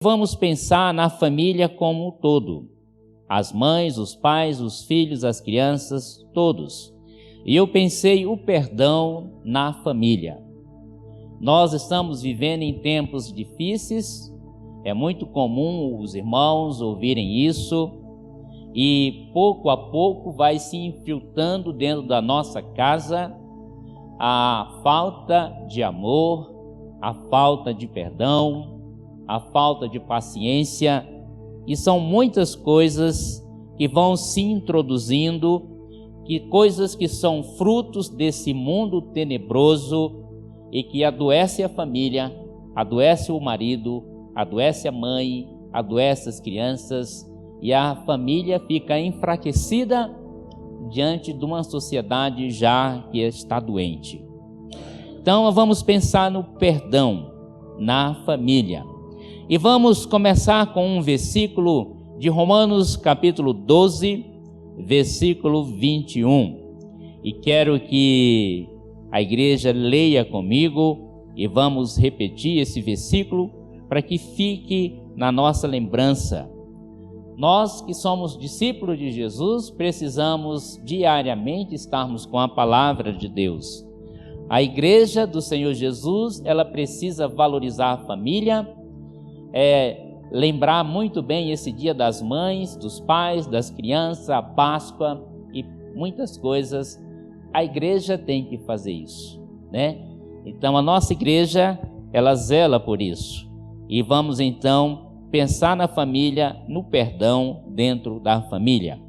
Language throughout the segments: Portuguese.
Vamos pensar na família como um todo. As mães, os pais, os filhos, as crianças, todos. E eu pensei o perdão na família. Nós estamos vivendo em tempos difíceis. É muito comum os irmãos ouvirem isso. E pouco a pouco vai se infiltrando dentro da nossa casa a falta de amor, a falta de perdão, a falta de paciência, e são muitas coisas que vão se introduzindo, coisas que são frutos desse mundo tenebroso e que adoece a família, adoece o marido, adoece a mãe, adoece as crianças, e a família fica enfraquecida diante de uma sociedade já que está doente. Então vamos pensar no perdão na família. E vamos começar com um versículo de Romanos capítulo 12, versículo 21. E quero que a igreja leia comigo e vamos repetir esse versículo para que fique na nossa lembrança. Nós que somos discípulos de Jesus precisamos diariamente estarmos com a palavra de Deus. A igreja do Senhor Jesus, ela precisa valorizar a família, lembrar muito bem esse dia das mães, dos pais, das crianças, a Páscoa e muitas coisas. A igreja tem que fazer isso, né? Então a nossa igreja, ela zela por isso. E vamos então pensar na família, no perdão dentro da família.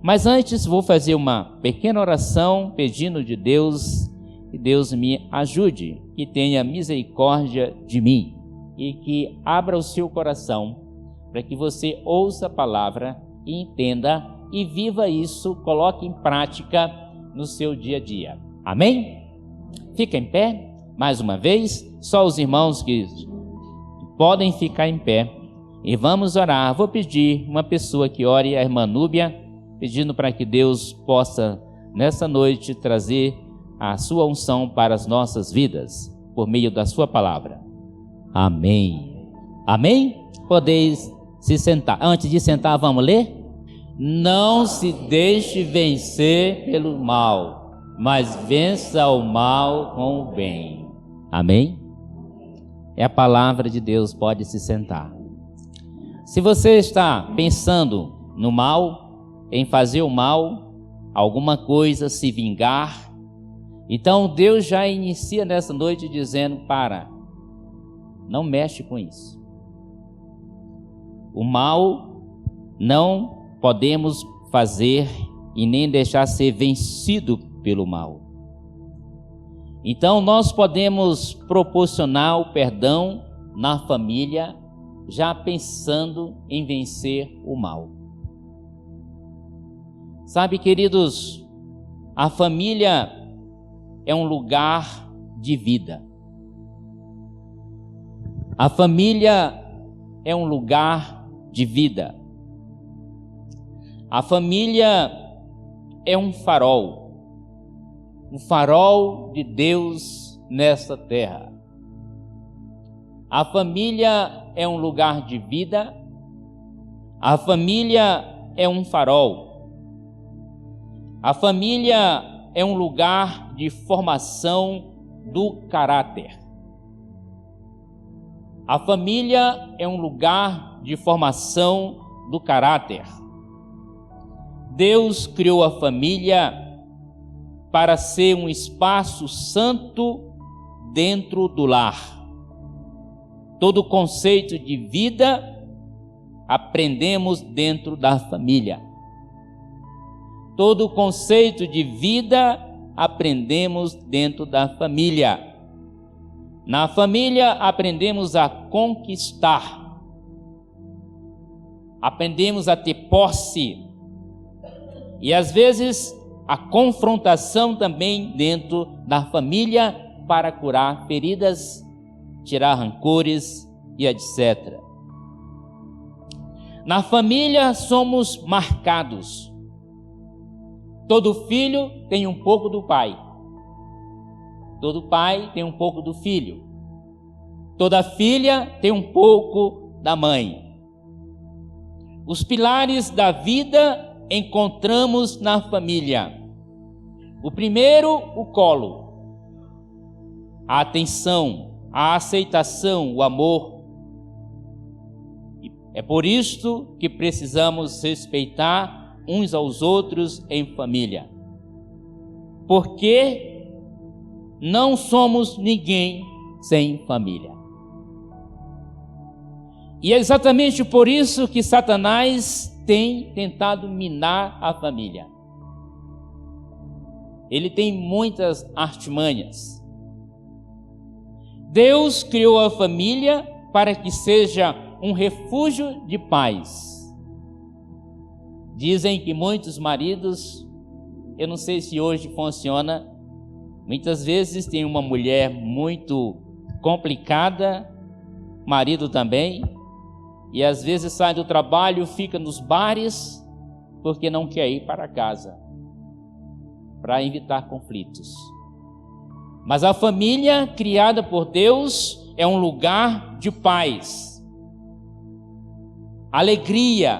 Mas antes vou fazer uma pequena oração pedindo de Deus que Deus me ajude, que tenha misericórdia de mim e que abra o seu coração para que você ouça a palavra e entenda e viva isso, coloque em prática no seu dia a dia. Amém? Fica em pé, mais uma vez, só os irmãos que podem ficar em pé e vamos orar. Vou pedir uma pessoa que ore, a irmã Núbia, pedindo para que Deus possa nessa noite trazer a sua unção para as nossas vidas por meio da sua palavra. Amém. Amém? Podeis se sentar. Antes de sentar, vamos ler? Não se deixe vencer pelo mal, mas vença o mal com o bem. Amém? É a palavra de Deus, pode se sentar. Se você está pensando no mal, em fazer o mal, alguma coisa, se vingar, então Deus já inicia nessa noite dizendo: não mexe com isso. O mal não podemos fazer e nem deixar ser vencido pelo mal. Então nós podemos proporcionar o perdão na família, já pensando em vencer o mal. Sabe, queridos, a família é um lugar de vida. A família é um lugar de vida. A família é um farol de Deus nessa terra. A família é um lugar de vida. A família é um farol. A família é um lugar de formação do caráter. A família é um lugar de formação do caráter. Deus criou a família para ser um espaço santo dentro do lar. Todo o conceito de vida aprendemos dentro da família. Todo o conceito de vida aprendemos dentro da família. Na família aprendemos a conquistar, aprendemos a ter posse e às vezes a confrontação também dentro da família para curar feridas, tirar rancores e etc. Na família somos marcados. Todo filho tem um pouco do pai. Todo pai tem um pouco do filho. Toda filha tem um pouco da mãe. Os pilares da vida encontramos na família. O primeiro, o colo. A atenção, a aceitação, o amor. É por isto que precisamos respeitar uns aos outros em família. Porque não somos ninguém sem família. E é exatamente por isso que Satanás tem tentado minar a família. Ele tem muitas artimanhas. Deus criou a família para que seja um refúgio de paz. Dizem que muitos maridos, eu não sei se hoje funciona, muitas vezes tem uma mulher muito complicada, marido também, e às vezes sai do trabalho, fica nos bares, porque não quer ir para casa, para evitar conflitos. Mas a família criada por Deus é um lugar de paz, alegria,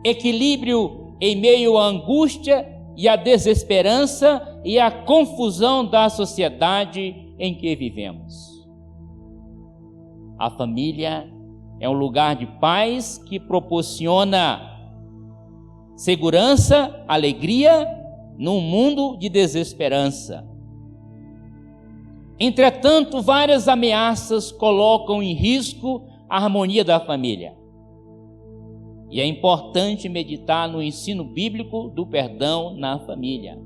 equilíbrio em meio à angústia e à desesperança e à confusão da sociedade em que vivemos. A família é um lugar de paz que proporciona segurança, alegria num mundo de desesperança. Entretanto, várias ameaças colocam em risco a harmonia da família. E é importante meditar no ensino bíblico do perdão na família.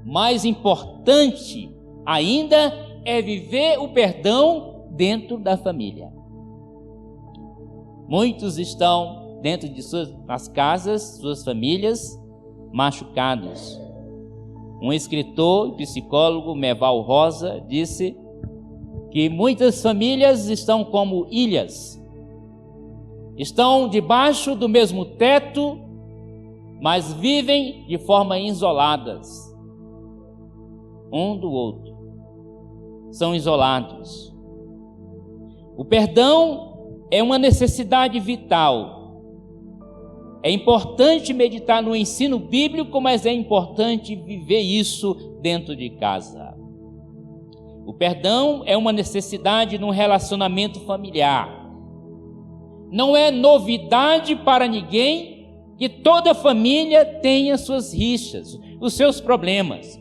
Mais importante ainda é viver o perdão dentro da família. Muitos estão dentro de nas casas, suas famílias, machucados. Um escritor e psicólogo, Merval Rosa, disse que muitas famílias estão como ilhas. Estão debaixo do mesmo teto, mas vivem de forma isoladas, um do outro. São isolados. O perdão é uma necessidade vital. É importante meditar no ensino bíblico, mas é importante viver isso dentro de casa. O perdão é uma necessidade no relacionamento familiar. Não é novidade para ninguém que toda família tenha suas rixas, os seus problemas.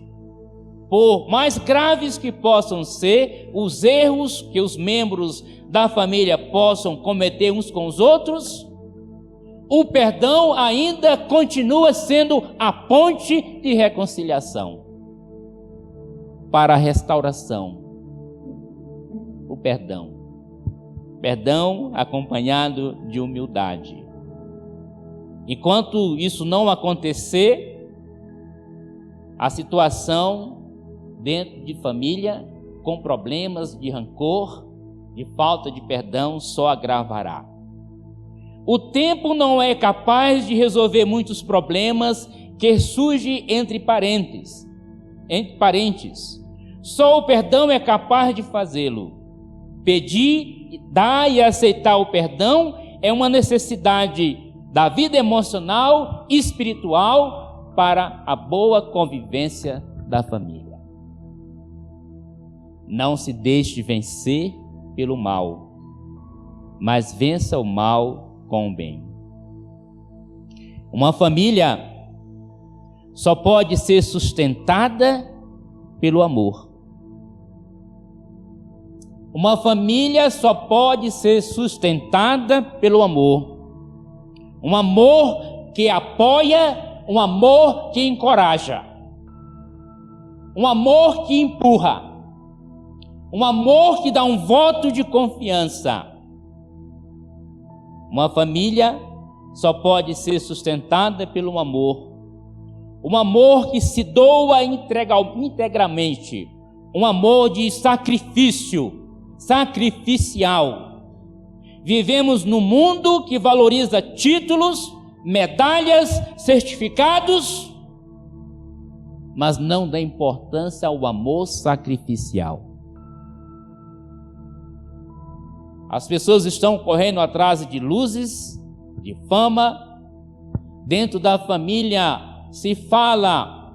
Por mais graves que possam ser os erros que os membros da família possam cometer uns com os outros, o perdão ainda continua sendo a ponte de reconciliação para a restauração. O perdão. Perdão acompanhado de humildade. Enquanto isso não acontecer, a situação dentro de família, com problemas de rancor, de falta de perdão, só agravará. O tempo não é capaz de resolver muitos problemas que surgem entre parentes. Só o perdão é capaz de fazê-lo. Pedir, dar e aceitar o perdão é uma necessidade da vida emocional e espiritual para a boa convivência da família. Não se deixe vencer pelo mal, mas vença o mal com o bem. Uma família só pode ser sustentada pelo amor. Uma família só pode ser sustentada pelo amor. Um amor que apoia, um amor que encoraja, um amor que empurra, um amor que dá um voto de confiança. Uma família só pode ser sustentada pelo amor. Um amor que se doa integralmente. Um amor de sacrificial. Vivemos num mundo que valoriza títulos, medalhas, certificados, mas não dá importância ao amor sacrificial. As pessoas estão correndo atrás de luzes, de fama. Dentro da família se fala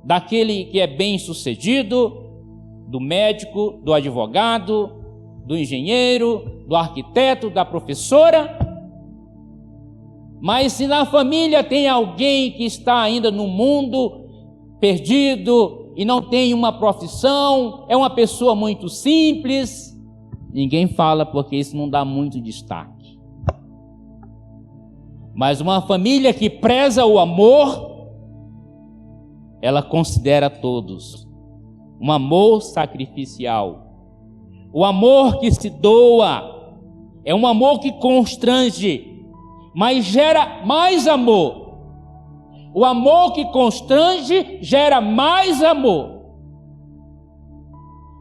daquele que é bem-sucedido, do médico, do advogado, do engenheiro, do arquiteto, da professora. Mas se na família tem alguém que está ainda no mundo perdido e não tem uma profissão, é uma pessoa muito simples, ninguém fala porque isso não dá muito destaque. Mas uma família que preza o amor, ela considera todos. Um amor sacrificial. O amor que se doa é um amor que constrange, mas gera mais amor. O amor que constrange gera mais amor.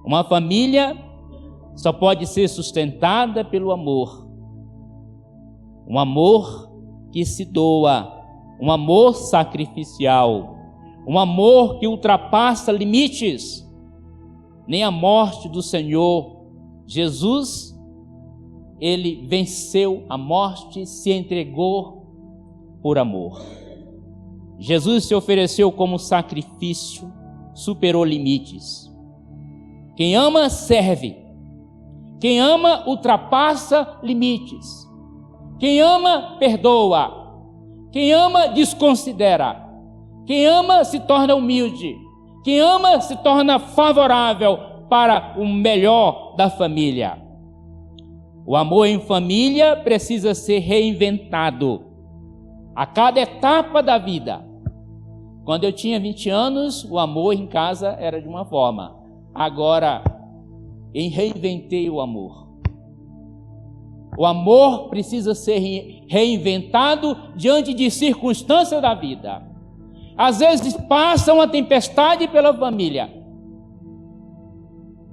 Uma família só pode ser sustentada pelo amor. Um amor que se doa, um amor sacrificial, um amor que ultrapassa limites. Nem a morte do Senhor Jesus, ele venceu a morte, se entregou por amor. Jesus se ofereceu como sacrifício, superou limites. Quem ama, serve. Quem ama, ultrapassa limites. Quem ama, perdoa. Quem ama, desconsidera. Quem ama, se torna humilde. Quem ama, se torna favorável para o melhor da família. O amor em família precisa ser reinventado a cada etapa da vida. Quando eu tinha 20 anos, o amor em casa era de uma forma. Agora, eu reinventei o amor. O amor precisa ser reinventado diante de circunstâncias da vida. Às vezes passa uma tempestade pela família.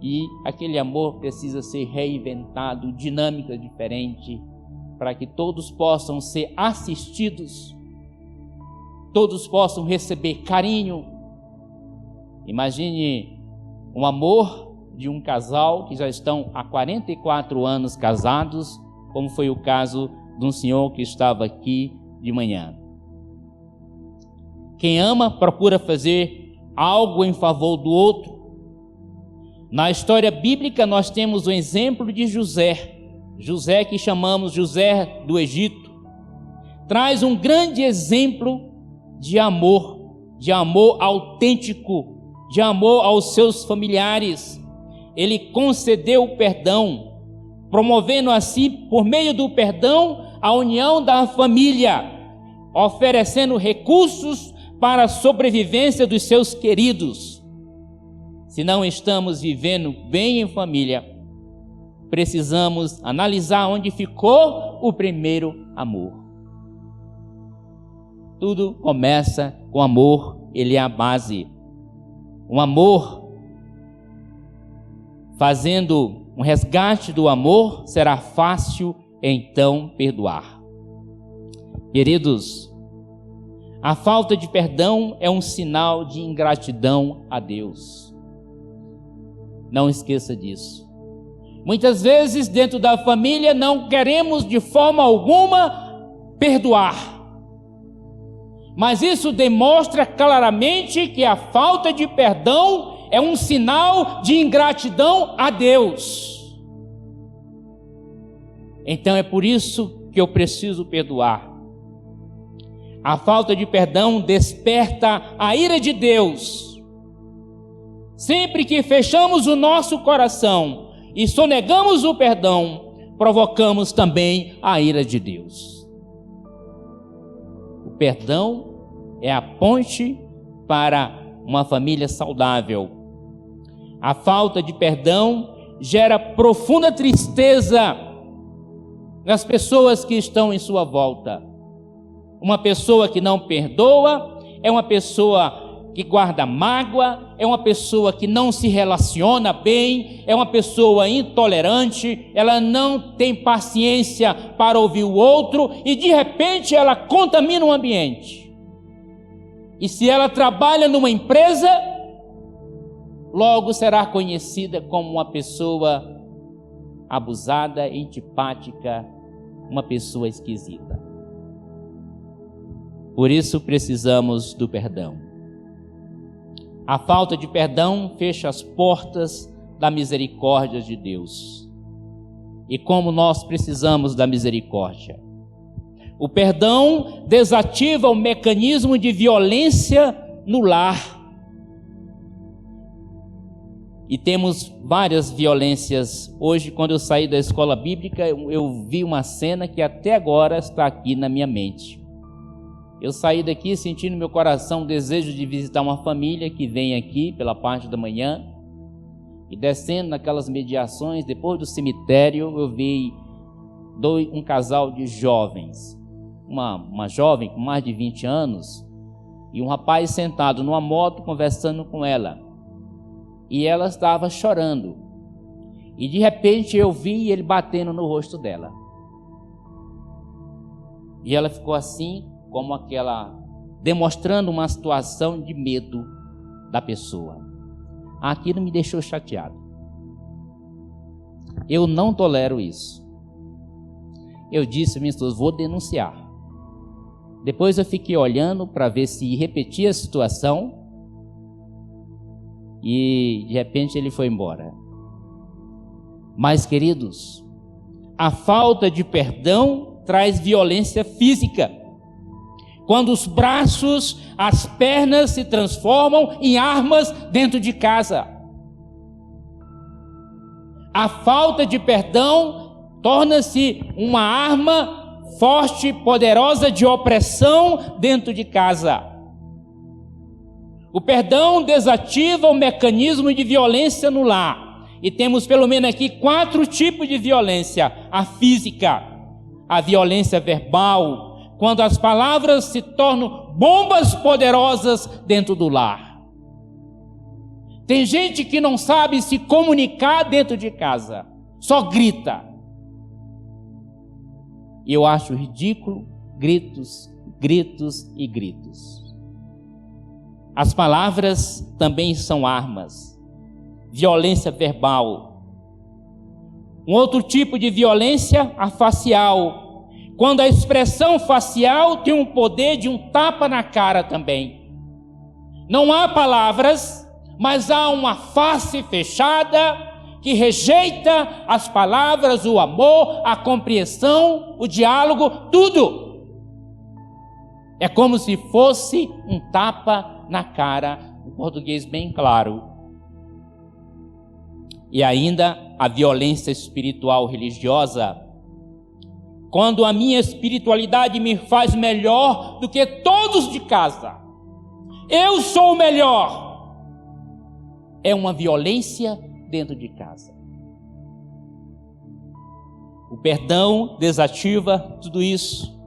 E aquele amor precisa ser reinventado, dinâmica diferente, para que todos possam ser assistidos, todos possam receber carinho. Imagine um amor de um casal que já estão há 44 anos casados, como foi o caso de um senhor que estava aqui de manhã. Quem ama procura fazer algo em favor do outro. Na história bíblica nós temos o exemplo de José que chamamos José do Egito. Traz um grande exemplo de amor autêntico, de amor aos seus familiares. Ele concedeu o perdão, promovendo assim, por meio do perdão, a união da família, oferecendo recursos para a sobrevivência dos seus queridos. Se não estamos vivendo bem em família, precisamos analisar onde ficou o primeiro amor. Tudo começa com amor, ele é a base. Um amor, fazendo um resgate do amor, será fácil então perdoar. Queridos, a falta de perdão é um sinal de ingratidão a Deus. Não esqueça disso. Muitas vezes dentro da família não queremos de forma alguma perdoar. Mas isso demonstra claramente que a falta de perdão é um sinal de ingratidão a Deus. Então é por isso que eu preciso perdoar. A falta de perdão desperta a ira de Deus. Sempre que fechamos o nosso coração e sonegamos o perdão, provocamos também a ira de Deus. O perdão é a ponte para uma família saudável. A falta de perdão gera profunda tristeza nas pessoas que estão em sua volta. Uma pessoa que não perdoa é uma pessoa que guarda mágoa, é uma pessoa que não se relaciona bem, é uma pessoa intolerante, ela não tem paciência para ouvir o outro e de repente ela contamina o ambiente. E se ela trabalha numa empresa, logo será conhecida como uma pessoa abusada, antipática, uma pessoa esquisita. Por isso precisamos do perdão. A falta de perdão fecha as portas da misericórdia de Deus. E como nós precisamos da misericórdia? O perdão desativa o mecanismo de violência no lar. E temos várias violências. Hoje, quando eu saí da escola bíblica, eu vi uma cena que até agora está aqui na minha mente. Eu saí daqui sentindo no meu coração o desejo de visitar uma família que vem aqui pela parte da manhã. E descendo naquelas mediações, depois do cemitério, eu vi um casal de jovens. Uma jovem com mais de 20 anos e um rapaz sentado numa moto conversando com ela. E ela estava chorando. E de repente eu vi ele batendo no rosto dela. E ela ficou assim, como aquela, demonstrando uma situação de medo da pessoa. Aquilo me deixou chateado. Eu não tolero isso. Eu disse a minha esposa, vou denunciar. Depois eu fiquei olhando para ver se repetia a situação. E de repente ele foi embora. Mas, queridos, a falta de perdão traz violência física. Quando os braços, as pernas se transformam em armas dentro de casa. A falta de perdão torna-se uma arma forte, poderosa de opressão dentro de casa. O perdão desativa o mecanismo de violência no lar. E temos pelo menos aqui 4 tipos de violência. A física, a violência verbal, quando as palavras se tornam bombas poderosas dentro do lar. Tem gente que não sabe se comunicar dentro de casa, só grita. E eu acho ridículo, gritos, gritos e gritos. As palavras também são armas. Violência verbal. Um outro tipo de violência, a facial. Quando a expressão facial tem um poder de um tapa na cara também. Não há palavras, mas há uma face fechada que rejeita as palavras, o amor, a compreensão, o diálogo, tudo. É como se fosse um tapa na cara, um português bem claro. E ainda a violência espiritual religiosa. Quando a minha espiritualidade me faz melhor do que todos de casa. Eu sou o melhor. É uma violência dentro de casa. O perdão desativa tudo isso.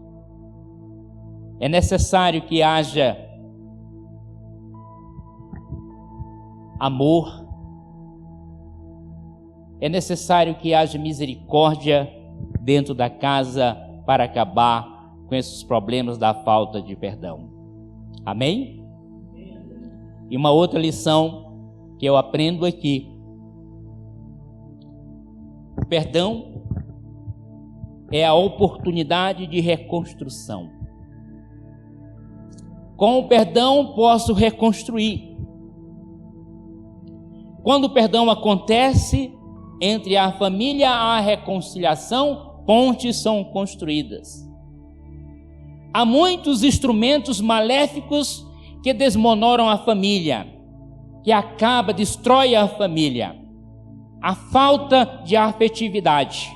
É necessário que haja amor. É necessário que haja misericórdia dentro da casa para acabar com esses problemas da falta de perdão. Amém? E uma outra lição que eu aprendo aqui. O perdão é a oportunidade de reconstrução. Com o perdão posso reconstruir. Quando o perdão acontece, entre a família há reconciliação, pontes são construídas. Há muitos instrumentos maléficos que desmonoram a família, que destrói a família. A falta de afetividade.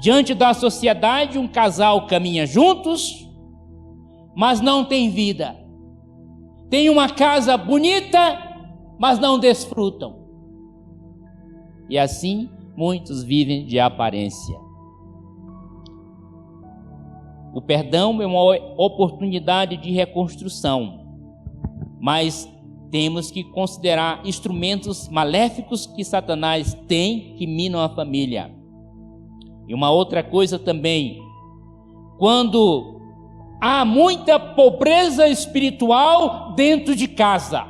Diante da sociedade, um casal caminha juntos, mas não tem vida. Tem uma casa bonita, mas não desfrutam. E assim, muitos vivem de aparência. O perdão é uma oportunidade de reconstrução, mas temos que considerar instrumentos maléficos que Satanás tem que minam a família. E uma outra coisa também, quando há muita pobreza espiritual dentro de casa.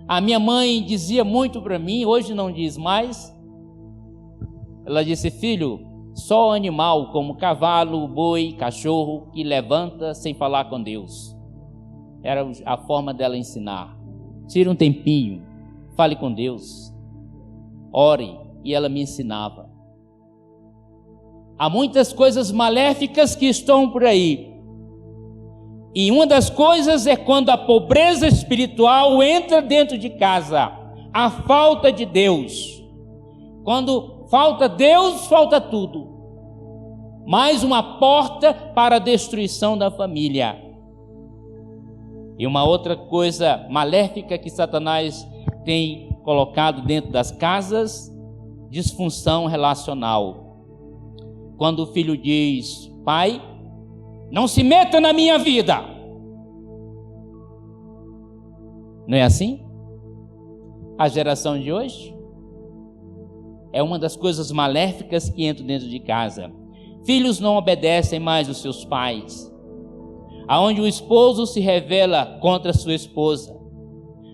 A minha mãe dizia muito para mim, hoje não diz mais, Ela disse: filho, só animal como cavalo, boi, cachorro que levanta sem falar com Deus. Era a forma dela ensinar. Tire um tempinho, fale com Deus, ore. E ela me ensinava. Há muitas coisas maléficas que estão por aí. E uma das coisas é quando a pobreza espiritual entra dentro de casa. A falta de Deus. Quando falta Deus, falta tudo. Mais uma porta para a destruição da família. E uma outra coisa maléfica que Satanás tem colocado dentro das casas: disfunção relacional. Quando o filho diz: pai, não se meta na minha vida. Não é assim? A geração de hoje é uma das coisas maléficas que entram dentro de casa. Filhos não obedecem mais os seus pais. Aonde o esposo se rebela contra a sua esposa,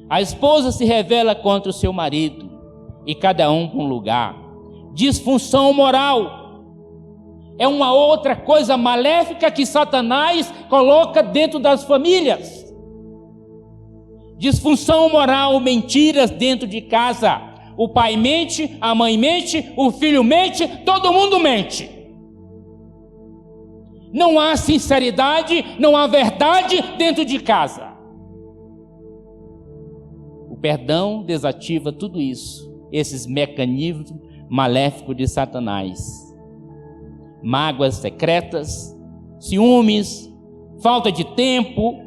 a esposa se rebela contra o seu marido, e cada um para um lugar. Disfunção moral é uma outra coisa maléfica que Satanás coloca dentro das famílias. Disfunção moral, mentiras dentro de casa. O pai mente, a mãe mente, o filho mente, todo mundo mente. Não há sinceridade, não há verdade dentro de casa. O perdão desativa tudo isso, esses mecanismos maléficos de Satanás. Mágoas secretas, ciúmes, falta de tempo,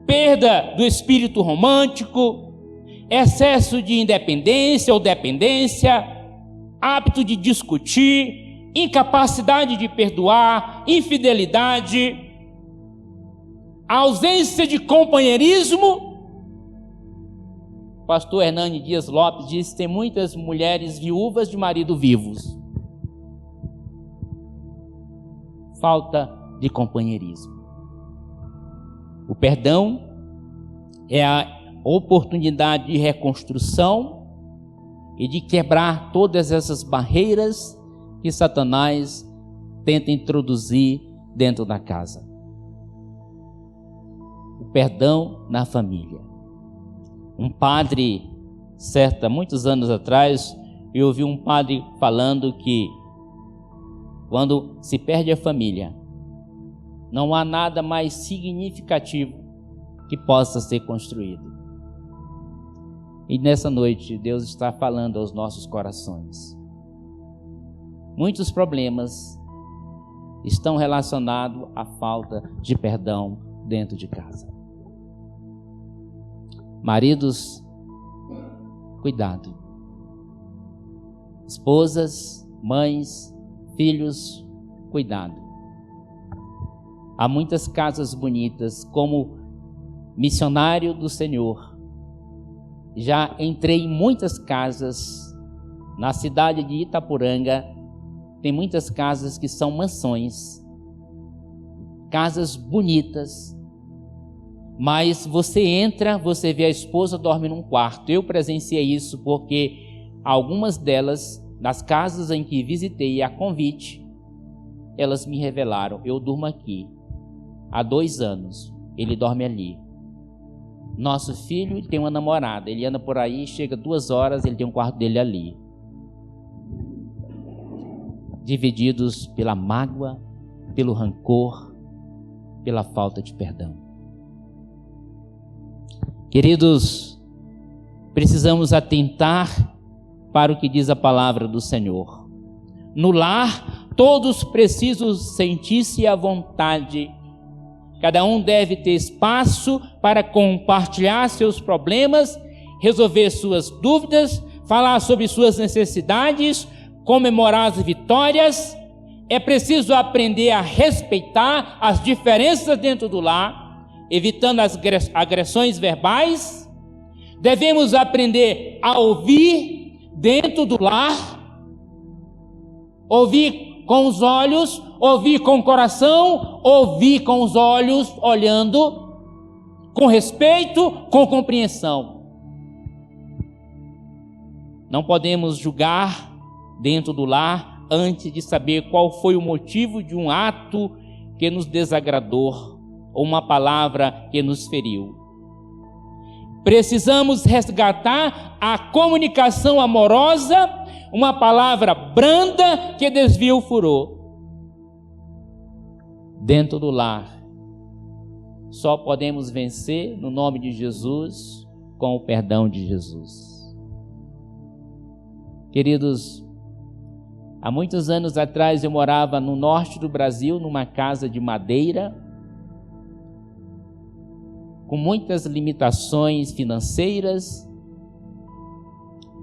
perda do espírito romântico, excesso de independência ou dependência, hábito de discutir, incapacidade de perdoar, infidelidade, ausência de companheirismo. Pastor Hernani Dias Lopes diz que tem muitas mulheres viúvas de marido vivos. Falta de companheirismo. O perdão é a oportunidade de reconstrução e de quebrar todas essas barreiras que Satanás tenta introduzir dentro da casa. O perdão na família. Um padre, muitos anos atrás, eu ouvi um padre falando que quando se perde a família, não há nada mais significativo que possa ser construído. E nessa noite, Deus está falando aos nossos corações. Muitos problemas estão relacionados à falta de perdão dentro de casa. Maridos, cuidado. Esposas, mães, filhos, cuidado. Há muitas casas bonitas. Como missionário do Senhor, já entrei em muitas casas na cidade de Itaporanga. Tem muitas casas que são mansões, casas bonitas, mas você entra, você vê a esposa dorme num quarto. Eu presenciei isso porque algumas delas, nas casas em que visitei a convite, elas me revelaram: eu durmo aqui há 2 anos, ele dorme ali. Nosso filho tem uma namorada, ele anda por aí, chega 2 horas, ele tem um quarto dele ali. Divididos pela mágoa, pelo rancor, pela falta de perdão. Queridos, precisamos atentar para o que diz a palavra do Senhor. No lar, todos precisam sentir-se à vontade. Cada um deve ter espaço para compartilhar seus problemas, resolver suas dúvidas, falar sobre suas necessidades, comemorar as vitórias. É preciso aprender a respeitar as diferenças dentro do lar, evitando as agressões verbais. Devemos aprender a ouvir dentro do lar, ouvir com os olhos, ouvir com o coração, ouvir com os olhos, olhando, com respeito, com compreensão. Não podemos julgar dentro do lar antes de saber qual foi o motivo de um ato que nos desagradou ou uma palavra que nos feriu. Precisamos resgatar a comunicação amorosa, uma palavra branda que desvia o furor. Dentro do lar, só podemos vencer no nome de Jesus, com o perdão de Jesus. Queridos, há muitos anos atrás eu morava no norte do Brasil, numa casa de madeira, com muitas limitações financeiras,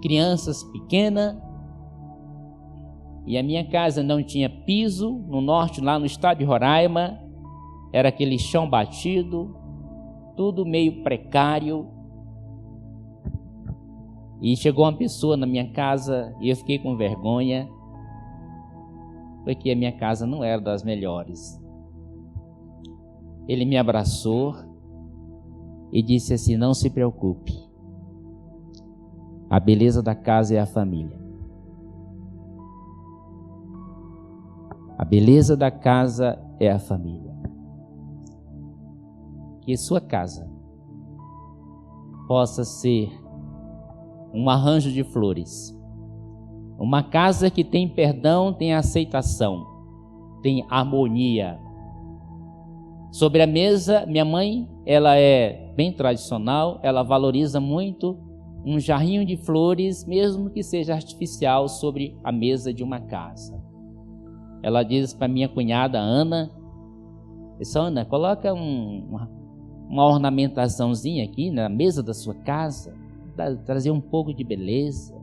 crianças pequenas, e a minha casa não tinha piso. No norte, lá no estado de Roraima, era aquele chão batido, tudo meio precário. E chegou uma pessoa na minha casa e eu fiquei com vergonha, porque a minha casa não era das melhores. Ele me abraçou e disse assim: não se preocupe, a beleza da casa é a família. A beleza da casa é a família. Que sua casa possa ser um arranjo de flores, uma casa que tem perdão, tem aceitação, tem harmonia. Sobre a mesa, minha mãe, ela é bem tradicional, ela valoriza muito um jarrinho de flores, mesmo que seja artificial, sobre a mesa de uma casa. Ela diz para minha cunhada Ana: Ana, coloca uma ornamentaçãozinha aqui na mesa da sua casa, trazer um pouco de beleza.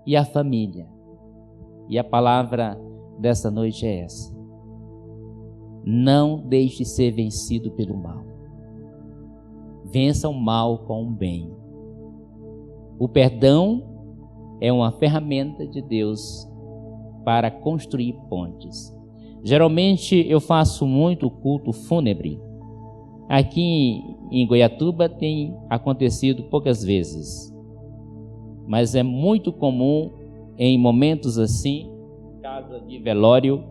E a família. E a palavra dessa noite é essa: não deixe ser vencido pelo mal. Vença o mal com o bem. O perdão é uma ferramenta de Deus para construir pontes. Geralmente eu faço muito culto fúnebre. Aqui em Goiatuba tem acontecido poucas vezes, mas é muito comum em momentos assim, casa de velório,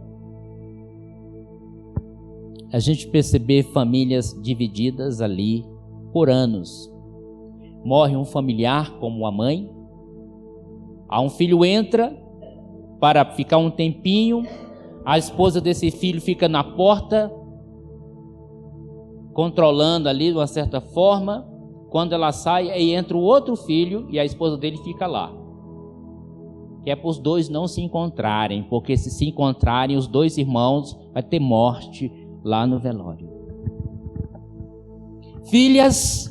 a gente perceber famílias divididas ali por anos. Morre um familiar, como a mãe, um filho entra para ficar um tempinho, a esposa desse filho fica na porta, controlando ali de uma certa forma. Quando ela sai, aí entra o outro filho e a esposa dele fica lá. Que é para os dois não se encontrarem, porque se encontrarem os dois irmãos, vai ter morte lá no velório. Filhas,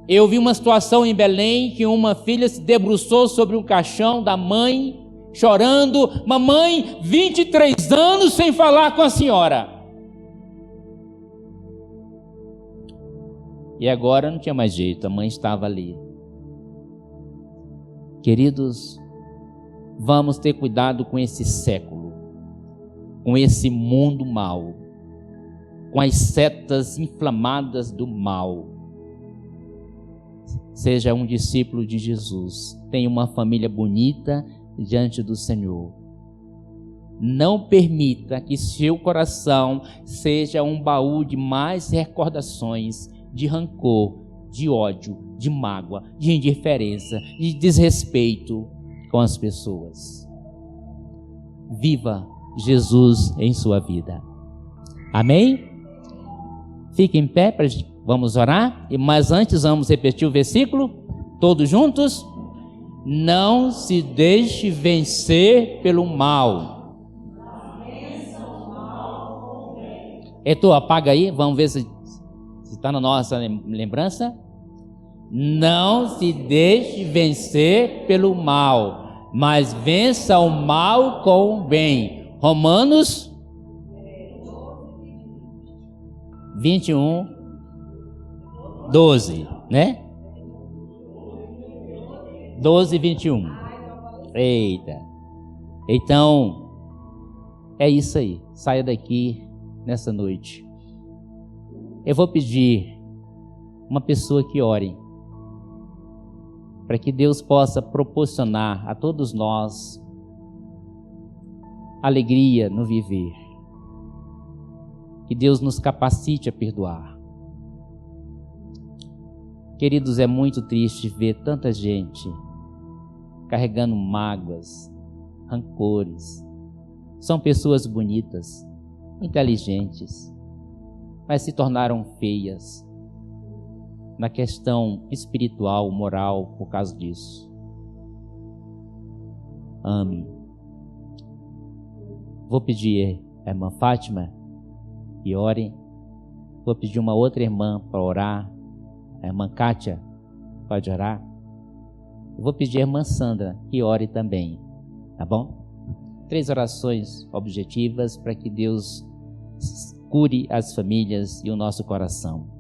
eu vi uma situação em Belém que uma filha se debruçou sobre um caixão da mãe, chorando: mamãe, 23 anos sem falar com a senhora. E agora não tinha mais jeito, a mãe estava ali. Queridos, vamos ter cuidado com esse século, com esse mundo mau, com as setas inflamadas do mal. Seja um discípulo de Jesus, tenha uma família bonita diante do Senhor. Não permita que seu coração seja um baú de mais recordações, de rancor, de ódio, de mágoa, de indiferença, de desrespeito com as pessoas. Viva Jesus em sua vida. Amém? Fique em pé, vamos orar. Mas antes vamos repetir o versículo, todos juntos. Não se deixe vencer pelo mal. Heitor, apaga aí, vamos ver se está na nossa lembrança. Não se deixe vencer pelo mal, mas vença o mal com o bem. Romanos 21, 12, né? 12, 21. Eita. Então, é isso aí. Saia daqui nessa noite. Eu vou pedir uma pessoa que ore para que Deus possa proporcionar a todos nós alegria no viver. Que Deus nos capacite a perdoar. Queridos, é muito triste ver tanta gente carregando mágoas, rancores. São pessoas bonitas, inteligentes, mas se tornaram feias na questão espiritual, moral, por causa disso. Ame. Vou pedir a irmã Fátima que ore. Vou pedir uma outra irmã para orar. A irmã Kátia pode orar. Eu vou pedir a irmã Sandra que ore também, tá bom? 3 orações objetivas para que Deus cure as famílias e o nosso coração.